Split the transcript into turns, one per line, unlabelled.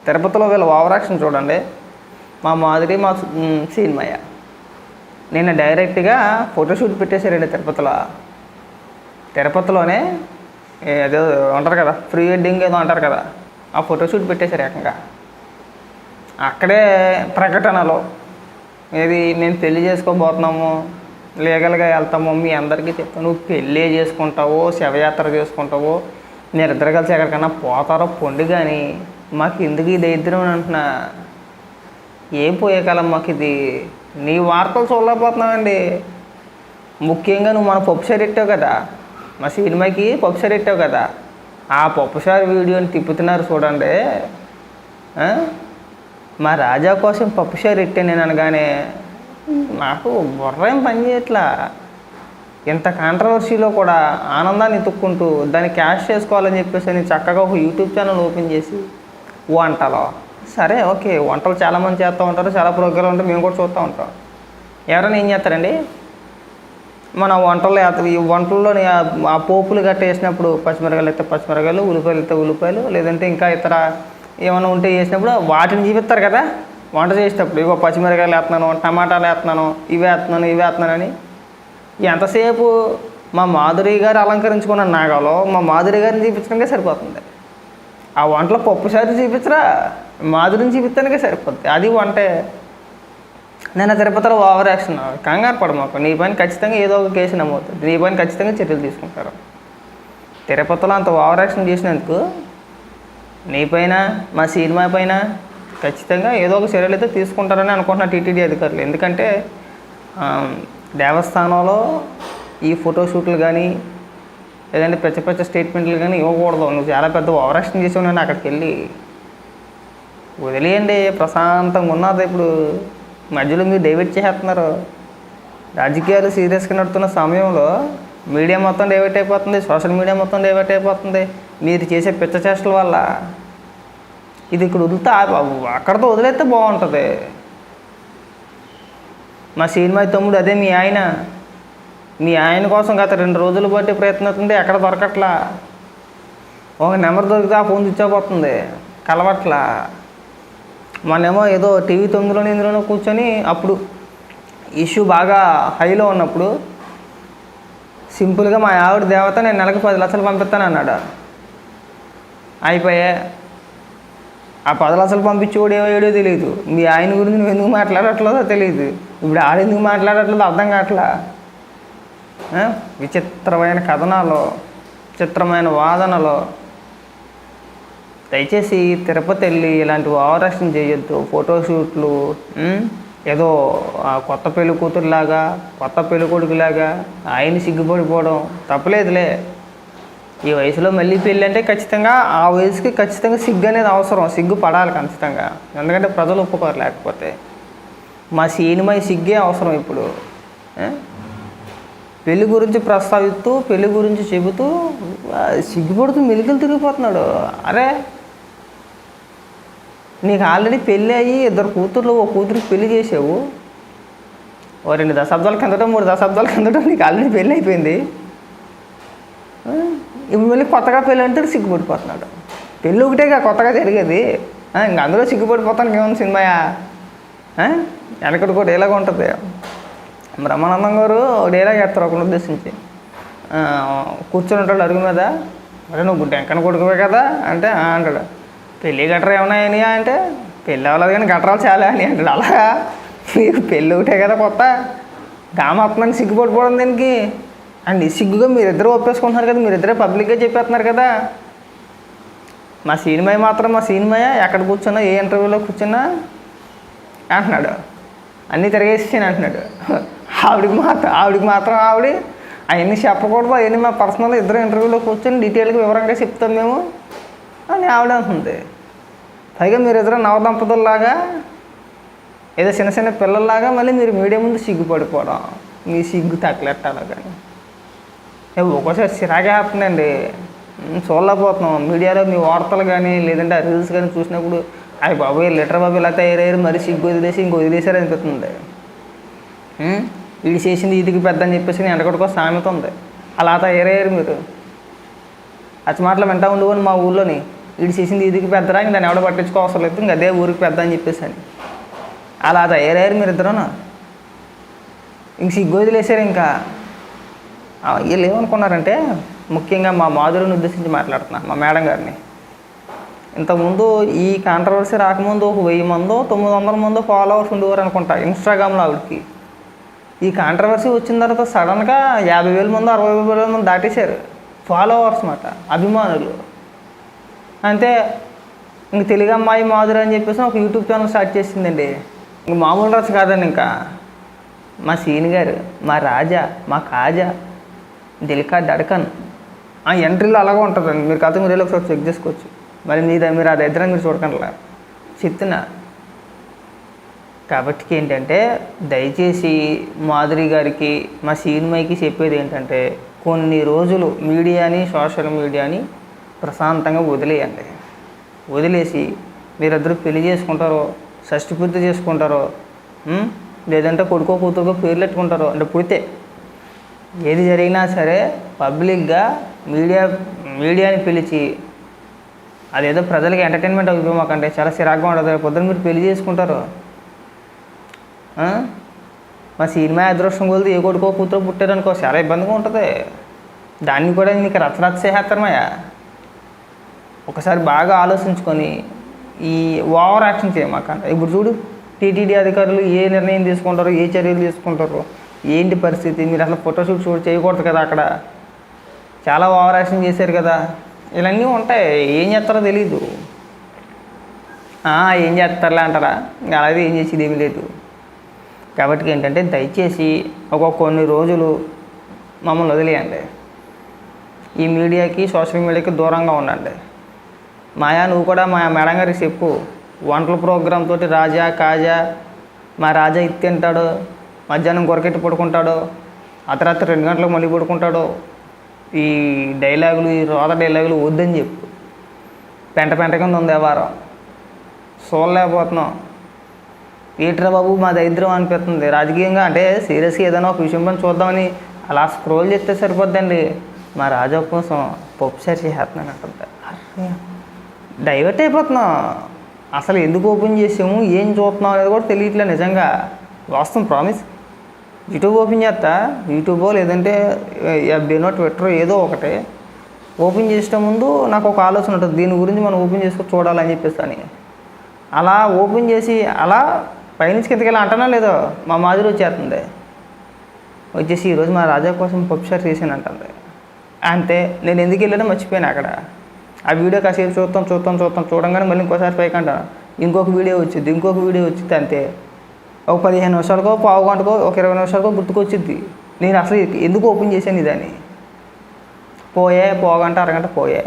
తిరుపతిలో వీళ్ళ over action చూడండి. మా మాధురి మా సీన్మయ్య నిన్న డైరెక్ట్గా ఫోటోషూట్ పెట్టేశారండి తిరుపతిలోనే ఏదో అంటారు కదా, ప్రీ వెడ్డింగ్ ఏదో అంటారు కదా, ఆ ఫోటోషూట్ పెట్టేశారు ఏకంగా. అక్కడే ప్రకటనలో ఏది మేము పెళ్లి చేసుకోబోతున్నాము, లీగల్గా వెళ్తాము, మీ అందరికీ చెప్తాను, నువ్వు పెళ్ళి చేసుకుంటావో శవయాత్ర చేసుకుంటావో మీరు ఇద్దరు కలిసి ఎక్కడికన్నా పోతారో పొండి, కానీ మాకు ఎందుకు ఇది ఇద్దరం అంటున్నా. ఏం పోయే కాలం మాకు ఇది. నీ వార్తలు చూడలేకపోతున్నామండి. ముఖ్యంగా నువ్వు మన పప్పుసారి ఎట్టావు కదా, మా సినిమాకి పప్పుసారి ఎట్టావు కదా, ఆ పప్పుసారి వీడియోని తిప్పుతున్నారు చూడండి. మా రాజా కోసం పప్పుసారి ఎట్టే నేను అనగానే నాకు బుర్ర ఏం పని చేయట్లా. ఇంత కాంట్రవర్సీలో కూడా ఆనందాన్ని ఎత్తుక్కుంటూ దాన్ని క్యాష్ చేసుకోవాలని చెప్పేసి నేను చక్కగా ఒక యూట్యూబ్ ఛానల్ ఓపెన్ చేసి వంటలో సరే ఓకే, వంటలు చాలామంది చేస్తూ ఉంటారు, చాలా ప్రోగ్రాలు ఉంటాయి, మేము కూడా చూస్తూ ఉంటాం. ఎవరైనా ఏం చేస్తారండి, మన ఈ వంటల్లోని ఆ పోపులు గట్ట వేసినప్పుడు పచ్చిమిరకాయలు అయితే పచ్చిమిరకాయలు, ఉల్లిపాయలు అయితే ఉల్లిపాయలు, లేదంటే ఇంకా ఇతర ఏమైనా ఉంటే వేసినప్పుడు వాటిని చూపిస్తారు కదా. వంట చేసేటప్పుడు ఇగో పచ్చిమిరకాయలు వేస్తున్నాను, టమాటాలు వేస్తున్నాను, ఇవి వేస్తున్నాను అని. ఎంతసేపు మా మాధురి గారు అలంకరించుకున్న నాగాలో మా మాధురి గారిని చూపించడానికే సరిపోతుంది. ఆ వంటలో పప్పుసారి చూపించరా, మాధురిని చూపించడానికే సరిపోతుంది. అది వంటే. నేను తిరుపతిలో ఓవర్ యాక్షన్. కంగారు పడమాకు, నీ పైన ఖచ్చితంగా ఏదో ఒక కేసు నమవుతుంది, నీ పైన ఖచ్చితంగా చర్యలు తీసుకుంటారు. తిరుపతిలో అంత ఓవర్ యాక్షన్ చేసినందుకు నీ పైన మా సినిమా పైన ఖచ్చితంగా ఏదో ఒక చర్యలు అయితే తీసుకుంటారని అనుకుంటున్నా టీటీడీ అధికారులు. ఎందుకంటే దేవస్థానంలో ఈ ఫోటోషూట్లు కానీ లేదంటే పెద్ద స్టేట్మెంట్లు కానీ ఇవ్వకూడదు. నువ్వు చాలా పెద్ద ఓవర్ యాక్షన్ చేసావు, నేను అక్కడికి వెళ్ళి వదిలేయండి, ప్రశాంతంగా ఉన్నది. ఇప్పుడు మధ్యలో మీరు డైవర్ట్ చేసేస్తున్నారు. రాజకీయాలు సీరియస్గా నడుతున్న సమయంలో మీడియా మొత్తం డైవర్ట్ అయిపోతుంది, సోషల్ మీడియా మొత్తం డైవర్ట్ అయిపోతుంది మీరు చేసే పిచ్చ చేష్టల వల్ల. ఇది ఇక్కడ వదిలితే అక్కడితో వదిలేస్తే బాగుంటుంది. మా సినిమా తమ్ముడు అదే మీ ఆయన కోసం గత 2 రోజులు బట్టి ప్రయత్నిస్తుంది, ఎక్కడ దొరకట్లా. ఒక నెంబర్ దొరికితే ఆ ఫోన్ స్విచ్ ఆఫ్ అవుతుంది, కలవట్లా. మొన్నేమో ఏదో టీవీ 9లోనే ఇందులోనో కూర్చొని అప్పుడు ఇష్యూ బాగా హైలో ఉన్నప్పుడు సింపుల్గా మా ఆవిడ దేవత నేను నెలకు 10 లక్షలు పంపిస్తాను అన్నాడు. అయిపోయా. ఆ 10 లక్షలు పంపించేవాడు ఏడో తెలియదు. మీ ఆయన గురించి నువ్వు ఎందుకు మాట్లాడట్లేదో తెలియదు. ఇప్పుడు ఆడెందుకు మాట్లాడట్లేదో అర్థం కావట్లా. విచిత్రమైన కథనాలు, విచిత్రమైన వాదనలు. దయచేసి తిరుపతి వెళ్ళి ఇలాంటి ఓవర్ యాక్షన్ చేయొద్దు. ఫోటోషూట్లు ఏదో కొత్త పెళ్లి కూతురులాగా, కొత్త పెళ్లి కొడుకులాగా ఆయన సిగ్గుపడిపోవడం తప్పలేదులే. ఈ వయసులో మళ్ళీ పెళ్ళి అంటే ఖచ్చితంగా ఆ వయసుకి ఖచ్చితంగా సిగ్గు అనేది అవసరం, సిగ్గు పడాలి ఖచ్చితంగా. ఎందుకంటే ప్రజలు ఒప్పుకోరు లేకపోతే. మా సినిమా సిగ్గే అవసరం ఇప్పుడు. పెళ్లి గురించి ప్రస్తావిస్తూ పెళ్లి గురించి చెబుతూ సిగ్గుపడుతూ మెలికలు తిరిగిపోతున్నాడు. అరే నీకు ఆల్రెడీ పెళ్ళి అయ్యి 2 కూతుర్లు, ఓ కూతురికి పెళ్లి చేసావు. ఓ 2 దశాబ్దాల కిందటో 3 దశాబ్దాల కిందటో నీకు ఆల్రెడీ పెళ్ళి అయిపోయింది. ఇప్పుడు మళ్ళీ కొత్తగా పెళ్ళి అంటే సిగ్గుపడిపోతున్నాడు. పెళ్ళి ఒకటేగా కొత్తగా జరిగేది, ఇంక అందులో సిగ్గుపడిపోతాను ఏమన్నా సినిమాయా? వెనకటి కూడా ఇలాగ ఉంటుంది. బ్రహ్మానందం గారు డైలాగ్ వేస్తారు ఒకరిని ఉద్దేశించి, కూర్చొని ఉంటాడు అడుగు మీద, మరి నువ్వు డెంకన కొడుకువే కదా అంటే అంటాడు, పెళ్ళి గట్రా ఏమన్నాయనియా అంటే పెళ్ళి అవ్వలేదు కానీ గట్రాలు చాలా అని అంటాడు. అలాగా మీకు పెళ్ళి ఒకటే కదా కొత్త, గామాత్మని సిగ్గుపడిపోవడం దీనికి అండ్ సిగ్గుగా మీరిద్దరూ ఒప్పేసుకుంటున్నారు కదా, మీరిద్దరే పబ్లిక్గా చెప్పేస్తున్నారు కదా. మా సినిమా ఎక్కడ కూర్చున్నా ఏ ఇంటర్వ్యూలో కూర్చున్నా అంటున్నాడు, అన్నీ తిరిగేసాను అంటున్నాడు. ఆవిడికి మాత్రం అవన్నీ చెప్పకూడదు, అవన్నీ మా పర్సనల్ ఇద్దరు ఇంటర్వ్యూలో కూర్చొని డీటెయిల్గా వివరంగా చెప్తాం మేము అని ఆవిడ అంటుంది. పైగా మీరిద్దరు నవదంపతుల్లాగా ఏదో చిన్న పిల్లల్లాగా మళ్ళీ మీరు మీడియా ముందు సిగ్గుపడిపోవడం, మీ సిగ్గు తగ్గలెట్టాలో కానీ ఒక్కోసారి చిరాకే వస్తుందండి. చూడలేకపోతున్నాం మీడియాలో మీ వార్తలు కానీ లేదంటే ఆ రీల్స్ కానీ చూసినప్పుడు అవి బాబు లీటర్ బాబు ఇలా తయారయ్యారు, మరి సిగ్గు వదిలేసి వదిలేసారు అనిపిస్తుంది. వీడి చేసింది ఇదికి పెద్ద అని చెప్పేసి ఎండకొడుకో సామెత ఉంది, అలా తయారయ్యారు మీరు. అచ్చి మాటలు వింటా ఉండేవాని మా ఊళ్ళోని వీడు చేసింది ఇదికి పెద్దరా, ఇంక దాన్ని ఎవడో పట్టించుకోవసరం లేదు, ఇంక అదే ఊరికి పెద్ద అని చెప్పేసి అని అలా తయారయ్యారు మీరు ఇద్దరును. ఇంక సిగ్గు వదిలేశారు. ఇంకా వీళ్ళు ఏమనుకున్నారంటే, ముఖ్యంగా మా మాధురిని ఉద్దేశించి మాట్లాడుతున్నా, మా మేడం గారిని. ఇంతకుముందు ఈ కాంట్రవర్సీ రాకముందు ఒక 1000 మందో 900 మందో ఫాలోవర్స్ ఉండేవారు అనుకుంటా ఇన్స్టాగ్రామ్లో ఆవిడకి. ఈ కాంట్రవర్సీ వచ్చిన తర్వాత సడన్గా 50,000 మంది 60,000 మంది దాటేశారు ఫాలోవర్స్ మాట, అభిమానులు. అంతే. ఇంక తెలుగు అమ్మాయి మాధురి అని చెప్పేసి ఒక యూట్యూబ్ ఛానల్ స్టార్ట్ చేసిందండి. ఇంక మామూలు రచ్చ కాదండి. ఇంకా మా సీని గారు, మా రాజా, మా కాజా, దిల్కా దడకన్ ఆ ఎంట్రీలో అలాగే ఉంటుందండి. మీరు కథ మీరు ఒకసారి చెక్ చేసుకోవచ్చు. మరి మీరు అది ఇద్దరం మీరు చూడకండి చెప్తున్నా. కాబట్టి ఏంటంటే, దయచేసి మాధురి గారికి, మా సీనిమాకి చెప్పేది ఏంటంటే, కొన్ని రోజులు మీడియాని, సోషల్ మీడియాని ప్రశాంతంగా వదిలేయండి. వదిలేసి మీరిద్దరూ పెళ్లి చేసుకుంటారో, షష్టిపూర్తి చేసుకుంటారో, లేదంటే కొడుకో కూతురుకో పేర్లు పెట్టుకుంటారో, అంటే పుడితే ఏది జరిగినా సరే పబ్లిక్గా మీడియాని పిలిచి అదేదో ప్రజలకి ఎంటర్టైన్మెంట్ అవుతుంది మాకంటే చాలా చిరాగ్గా ఉండదు. పొద్దున్న మీరు పెళ్లి చేసుకుంటారు. మా సినిమా అదృష్టం కొలిది ఏ కొడుకో కూతురు పుట్టారనుకో చాలా ఇబ్బందిగా ఉంటుంది. దాన్ని కూడా నీకు రచ్చరచ్చ చేసేస్తారమయ్యా. ఒకసారి బాగా ఆలోచించుకొని ఈ ఓవర్ యాక్షన్ చేయమాకంట. ఇప్పుడు చూడు, టీటీడీ అధికారులు ఏ నిర్ణయం తీసుకుంటారో, ఏ చర్యలు తీసుకుంటారో, ఏంటి పరిస్థితి, మీరు అసలు ఫోటోషూట్ చేయకూడదు కదా, అక్కడ చాలా ఓవర్ యాక్షన్ చేశారు కదా. ఇవన్నీ ఉంటాయి. ఏం చేస్తారో తెలీదు. ఏం చేస్తారులే అంటారా, ఇంకా అలాగే ఏం చేసేది ఏమీ లేదు. కాబట్టి ఏంటంటే, దయచేసి కొన్ని రోజులు మమ్మల్ని వదిలేయండి. ఈ మీడియాకి, సోషల్ మీడియాకి దూరంగా ఉండండి. మాయా, నువ్వు కూడా మా మేడం గారికి చెప్పు. వంటల ప్రోగ్రామ్ తోటి రాజా కాజా, మా రాజా ఇది తింటాడు, మధ్యాహ్నం కొరకెట్టి పడుకుంటాడు, అర్ధరాత్రి 2 గంటలకు మళ్ళీ పడుకుంటాడు. ఈ డైలాగులు, ఈ రోత డైలాగులు వద్దని చెప్పు. పెంట కింద ఉంది వ్యవహారం, చూడలేకపోతున్నాం. ఏంట్రా బాబు మా దరిద్రం అనిపిస్తుంది రాజకీయంగా. అంటే సీరియస్గా ఏదైనా ఒక విషయం పని చూద్దామని అలా స్క్రోల్ చేస్తే సరిపోద్దండి. మా రాజా కోసం పప్పు షేర్ చేస్తున్నాను అంటుంది. డైవర్ట్ అయిపోతున్నాం. అసలు ఎందుకు ఓపెన్ చేసాము, ఏం చూస్తున్నాం అనేది కూడా తెలియట్లే నిజంగా. వాస్తవం, ప్రామిస్. యూట్యూబ్ ఓపెన్ చేస్తా, యూట్యూబో లేదంటే ఎఫ్బీనో ట్విట్టర్ ఏదో ఒకటి ఓపెన్ చేసే ముందు నాకు ఒక ఆలోచన ఉంటుంది, దీని గురించి మనం ఓపెన్ చేసుకొని చూడాలని చెప్పేసి అని. అలా ఓపెన్ చేసి అలా పైనుంచి కిందకి వెళ్ళి అంటనా లేదో మా మాధురి వచ్చేస్తుంది. వచ్చేసి ఈరోజు మా రాజా కోసం పప్పు షేర్ చేసాను అంటుంది. అంతే. నేను ఎందుకు వెళ్ళానో మర్చిపోయాను అక్కడ. ఆ వీడియో కాసేపు చూడంగానే మళ్ళీ ఇంకోసారి పైకంట ఇంకొక వీడియో వచ్చింది అంతే. ఒక 15 నిమిషాలకో, పావు గంటకో, ఒక 20 నిమిషాలకో గుర్తుకొచ్చింది. నేను అసలు ఎందుకు ఓపెన్ చేశాను ఇదని. పోయే, పోగంట, అరగంట పోయే.